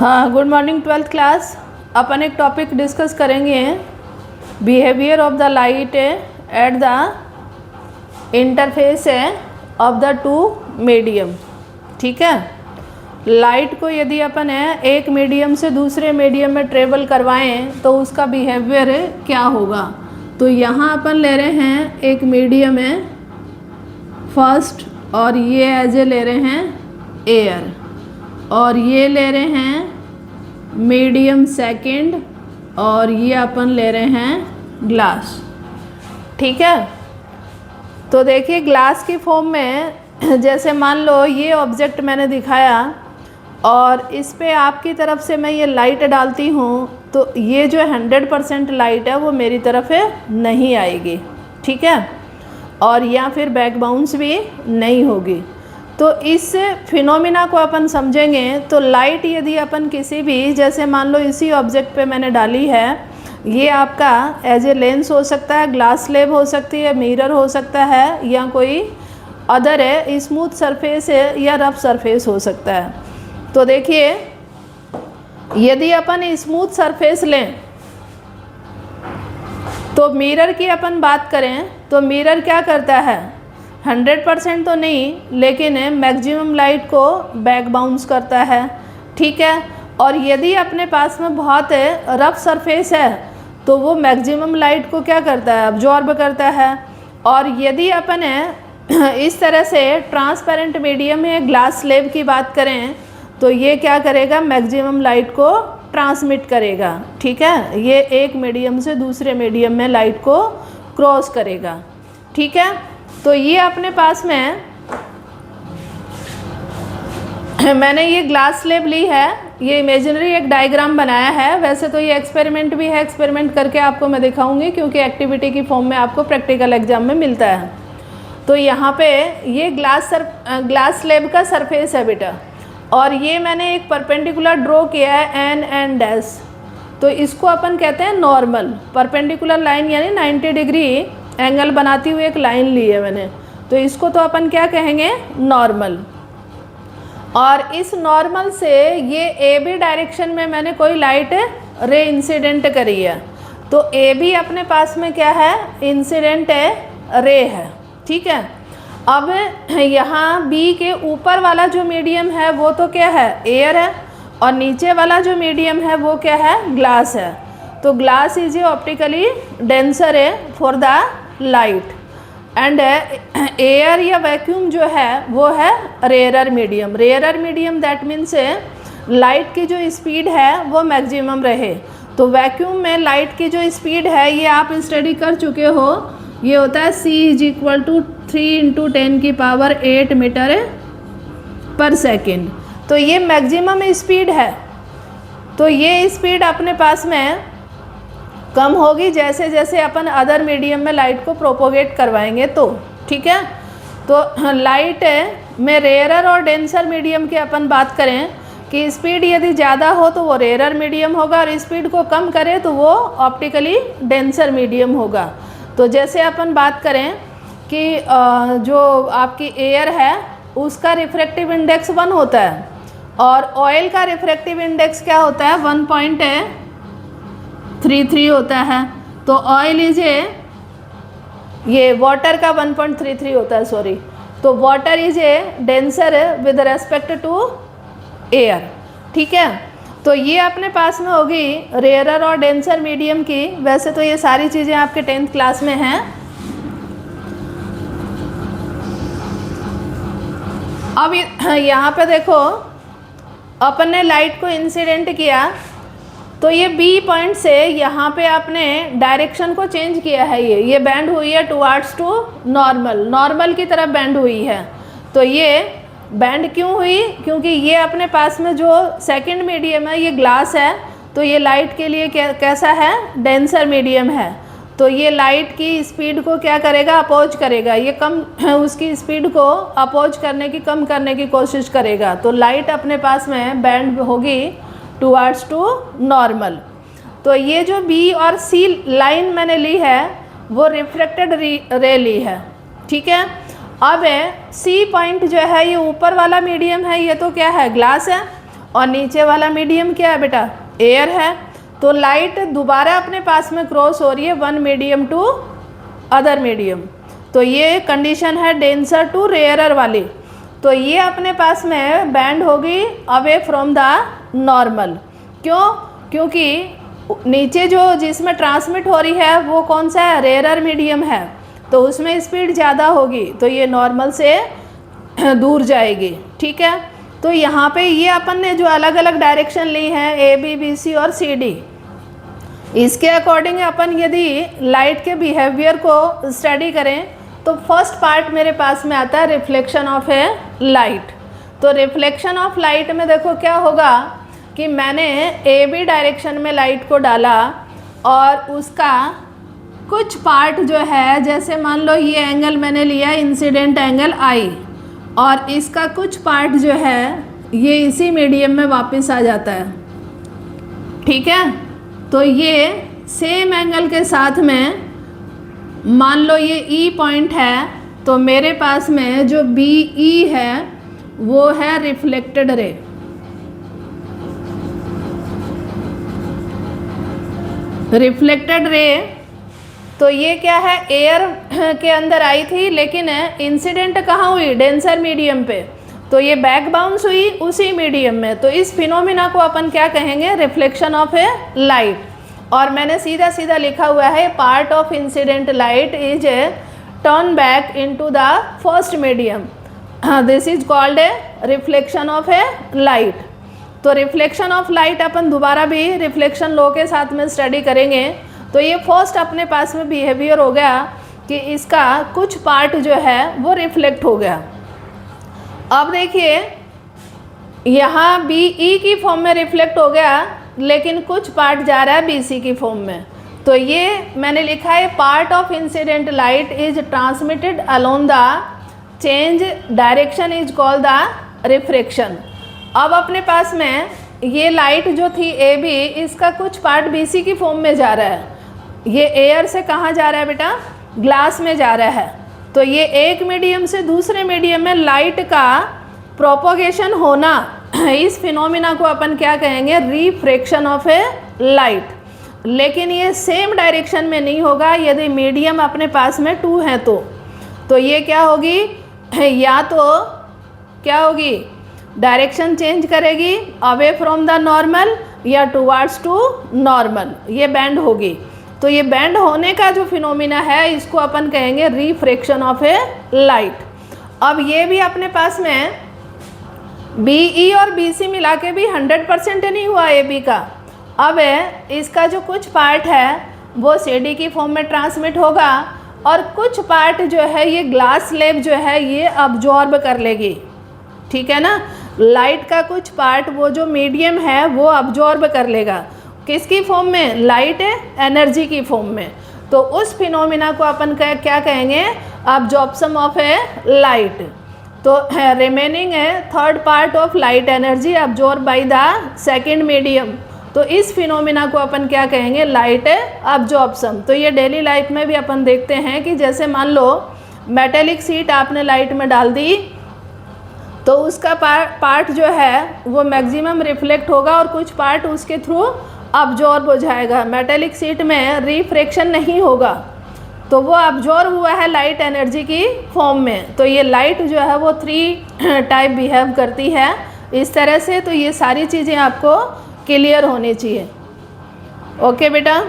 हाँ, good morning twelfth class. अपन एक topic discuss करेंगे, behaviour of the light at the interface of the two medium. ठीक है, light को यदि अपन एक मीडियम से दूसरे मीडियम में ट्रेवल करवाएं तो उसका बिहेवियर क्या होगा। तो यहाँ अपन ले रहे हैं एक मीडियम है फर्स्ट, और ये एज ए ले रहे हैं एयर, और ये ले रहे हैं मीडियम सेकंड, और ये अपन ले रहे हैं ग्लास। ठीक है, तो देखिए ग्लास की फॉर्म में जैसे मान लो ये ऑब्जेक्ट मैंने दिखाया और इस पे आपकी तरफ से मैं ये लाइट डालती हूँ तो ये जो 100% लाइट है वो मेरी तरफ नहीं आएगी। ठीक है, और या फिर बैक बाउंस भी नहीं होगी। तो इस फिनोमिना को अपन समझेंगे तो लाइट यदि अपन किसी भी, जैसे मान लो इसी ऑब्जेक्ट पे मैंने डाली है, ये आपका एज ए लेंस हो सकता है, ग्लास स्लेब हो सकती है, मिरर हो सकता है, या कोई अदर है स्मूथ सरफेस है या रफ सरफेस हो सकता है। तो देखिए यदि अपन स्मूथ सरफेस लें तो मिरर की अपन बात करें तो मिरर क्या करता है, 100% तो नहीं लेकिन मैक्सिमम लाइट को बैक बाउंस करता है। ठीक है, और यदि अपने पास में बहुत रफ सरफेस है तो वो मैक्सिमम लाइट को क्या करता है, अब्जॉर्ब करता है। और यदि अपन इस तरह से ट्रांसपेरेंट मीडियम में ग्लास स्लेब की बात करें तो ये क्या करेगा, मैक्सिमम लाइट को ट्रांसमिट करेगा। ठीक है, ये एक मीडियम से दूसरे मीडियम में लाइट को क्रॉस करेगा। ठीक है, तो ये अपने पास में मैंने ये ग्लास स्लेब ली है, ये इमेजिनरी एक डायग्राम बनाया है। वैसे तो ये एक्सपेरिमेंट भी है, एक्सपेरिमेंट करके आपको मैं दिखाऊंगी क्योंकि एक्टिविटी की फॉर्म में आपको प्रैक्टिकल एग्जाम में मिलता है। तो यहाँ पे ये ग्लास स्लेब का सरफेस है बेटा, और ये मैंने एक परपेंडिकुलर ड्रॉ किया है एन एंड डैश। तो इसको अपन कहते हैं नॉर्मल। परपेंडिकुलर लाइन यानी 90 डिग्री एंगल बनाती हुई एक लाइन ली है मैंने, तो इसको तो अपन क्या कहेंगे, नॉर्मल। और इस नॉर्मल से ये ए बी डायरेक्शन में मैंने कोई लाइट रे इंसिडेंट करी है, तो ए बी अपने पास में क्या है, इंसिडेंट रे है। ठीक है, अब यहाँ बी के ऊपर वाला जो मीडियम है वो तो क्या है, एयर है, और नीचे वाला जो मीडियम है वो क्या है, ग्लास है। तो glass is a optically denser है for the light, and air या वैक्यूम जो है वो है rarer medium. Rarer medium that means light की जो स्पीड है वो मैक्सिमम रहे। तो वैक्यूम में लाइट की जो स्पीड है ये आप स्टडी कर चुके हो, ये होता है c = 3 × 10⁸ मीटर पर सेकेंड। तो ये मैक्सिमम स्पीड है। तो ये स्पीड अपने पास में कम होगी जैसे जैसे अपन अदर मीडियम में लाइट को प्रोपोगेट करवाएंगे तो। ठीक है, तो लाइट में रेयरर और डेंसर मीडियम की अपन बात करें कि स्पीड यदि ज़्यादा हो तो वो रेयरर मीडियम होगा, और स्पीड को कम करे तो वो ऑप्टिकली डेंसर मीडियम होगा। तो जैसे अपन बात करें कि जो आपकी एयर है उसका रिफ्रैक्टिव इंडेक्स 1 होता है, और ऑयल का रिफ्रैक्टिव इंडेक्स क्या होता है, 1.33 होता है। तो ऑयल इज ये वाटर का 1.33 होता है, सॉरी। तो water is denser with respect to air. ठीक है, तो ये अपने पास में होगी रेयरर और डेंसर मीडियम की। वैसे तो ये सारी चीज़ें आपके 10th क्लास में हैं। अब यहाँ पे देखो अपन ने लाइट को इंसिडेंट किया तो ये बी पॉइंट से यहाँ पे आपने डायरेक्शन को चेंज किया है, ये बैंड हुई है टुवार्ड्स टू नॉर्मल की तरफ बैंड हुई है। तो ये बैंड क्यों हुई, क्योंकि ये अपने पास में जो सेकंड मीडियम है ये ग्लास है, तो ये लाइट के लिए कैसा है, डेंसर मीडियम है। तो ये लाइट की स्पीड को क्या करेगा, अपोज करेगा, ये कम उसकी स्पीड को अपोज करने की, कम करने की कोशिश करेगा। तो लाइट अपने पास में बैंड होगी टुवार्ड्स टू नॉर्मल। तो ये जो बी और सी लाइन मैंने ली है वो रिफ्लेक्टेड रे ली है। ठीक है, अब सी पॉइंट जो है ये ऊपर वाला मीडियम है, ये तो क्या है, ग्लास है, और नीचे वाला मीडियम क्या है बेटा, एयर है। तो लाइट दोबारा अपने पास में क्रॉस हो रही है one medium to other medium. तो ये कंडीशन है डेंसर टू रेयरर वाली। तो ये अपने पास में बैंड होगी अवे फ्रॉम द नॉर्मल। क्यों? क्योंकि नीचे जो जिसमें ट्रांसमिट हो रही है वो कौन सा है, रेयरर मीडियम है, तो उसमें स्पीड ज़्यादा होगी, तो ये नॉर्मल से दूर जाएगी। ठीक है, तो यहाँ पे ये अपन ने जो अलग अलग डायरेक्शन ली हैं ए बी बी सी और सी डी, इसके अकॉर्डिंग अपन यदि लाइट के बिहेवियर को स्टडी करें तो फर्स्ट पार्ट मेरे पास में आता है रिफ्लेक्शन ऑफ ए लाइट। तो रिफ्लेक्शन ऑफ लाइट में देखो क्या होगा कि मैंने ए बी डायरेक्शन में लाइट को डाला और उसका कुछ पार्ट जो है, जैसे मान लो ये एंगल मैंने लिया इंसिडेंट एंगल आई, और इसका कुछ पार्ट जो है ये इसी मीडियम में वापस आ जाता है। ठीक है, तो ये सेम एंगल के साथ में मान लो ये ई पॉइंट है, तो मेरे पास में जो बी ई है वो है रिफ्लेक्टेड रे। रिफ्लेक्टेड रे, तो ये क्या है, एयर के अंदर आई थी लेकिन इंसिडेंट कहाँ हुई, डेंसर मीडियम पे, तो ये बैक बाउंस हुई उसी मीडियम में। तो इस फिनोमिना को अपन क्या कहेंगे, रिफ्लेक्शन ऑफ ए लाइट। और मैंने सीधा सीधा लिखा हुआ है part of incident light is turn back into the first medium, this is called a reflection of A light. तो रिफ्लेक्शन ऑफ लाइट अपन दोबारा भी रिफ्लेक्शन लॉ के साथ में स्टडी करेंगे। तो ये फर्स्ट अपने पास में बिहेवियर हो गया कि इसका कुछ पार्ट जो है वो रिफ्लेक्ट हो गया। अब देखिए यहाँ बी ई की फॉर्म में रिफ्लेक्ट हो गया लेकिन कुछ पार्ट जा रहा है बी सी की फॉर्म में। तो ये मैंने लिखा है part of incident light is transmitted along the change direction is called the refraction. अब अपने पास में ये लाइट जो थी ए बी, इसका कुछ पार्ट बी सी की फॉर्म में जा रहा है। ये एयर से कहाँ जा रहा है बेटा, ग्लास में जा रहा है। तो ये एक मीडियम से दूसरे मीडियम में लाइट का प्रोपोगेशन होना, इस फिनोमिना को अपन क्या कहेंगे, रिफ्रैक्शन ऑफ ए लाइट। लेकिन ये सेम डायरेक्शन में नहीं होगा यदि मीडियम अपने पास में टू है तो ये क्या होगी, या तो क्या होगी, डायरेक्शन चेंज करेगी अवे फ्रॉम द नॉर्मल या टुवार्ड्स टू नॉर्मल, ये बैंड होगी। तो ये बैंड होने का जो फिनोमिना है इसको अपन कहेंगे रिफ्रैक्शन ऑफ ए लाइट। अब ये भी अपने पास में बी ई और बी सी मिला के भी 100% नहीं हुआ ए बी का। अब इसका जो कुछ पार्ट है वो सी डी की फॉर्म में ट्रांसमिट होगा और कुछ पार्ट जो है ये ग्लास स्लैब जो है ये अब्जॉर्ब कर लेगी। ठीक है ना, लाइट का कुछ पार्ट वो जो मीडियम है वो अब्जॉर्ब कर लेगा, किसकी फॉर्म में, लाइट एनर्जी की फॉर्म में। तो उस फिनोमिना को अपन क्या कहेंगे, अब्जॉर्प्शन ऑफ ए लाइट। तो रिमेनिंग है third part of light energy absorb by the second medium. तो इस फिनोमिना को अपन क्या कहेंगे, लाइट अब्जॉर्प्शन। तो ये डेली लाइफ में भी अपन देखते हैं कि जैसे मान लो मेटेलिक शीट आपने लाइट में डाल दी तो उसका पार्ट जो है वो मैक्सिमम रिफ्लेक्ट होगा और कुछ पार्ट उसके थ्रू अब्जॉर्ब हो जाएगा। मेटेलिक शीट में रिफ्रैक्शन नहीं होगा, तो वो अब्जॉर्ब हुआ है लाइट एनर्जी की फॉर्म में। तो ये लाइट जो है वो 3 टाइप बिहेव करती है इस तरह से। तो ये सारी चीज़ें आपको क्लियर होनी चाहिए। ओके बेटा।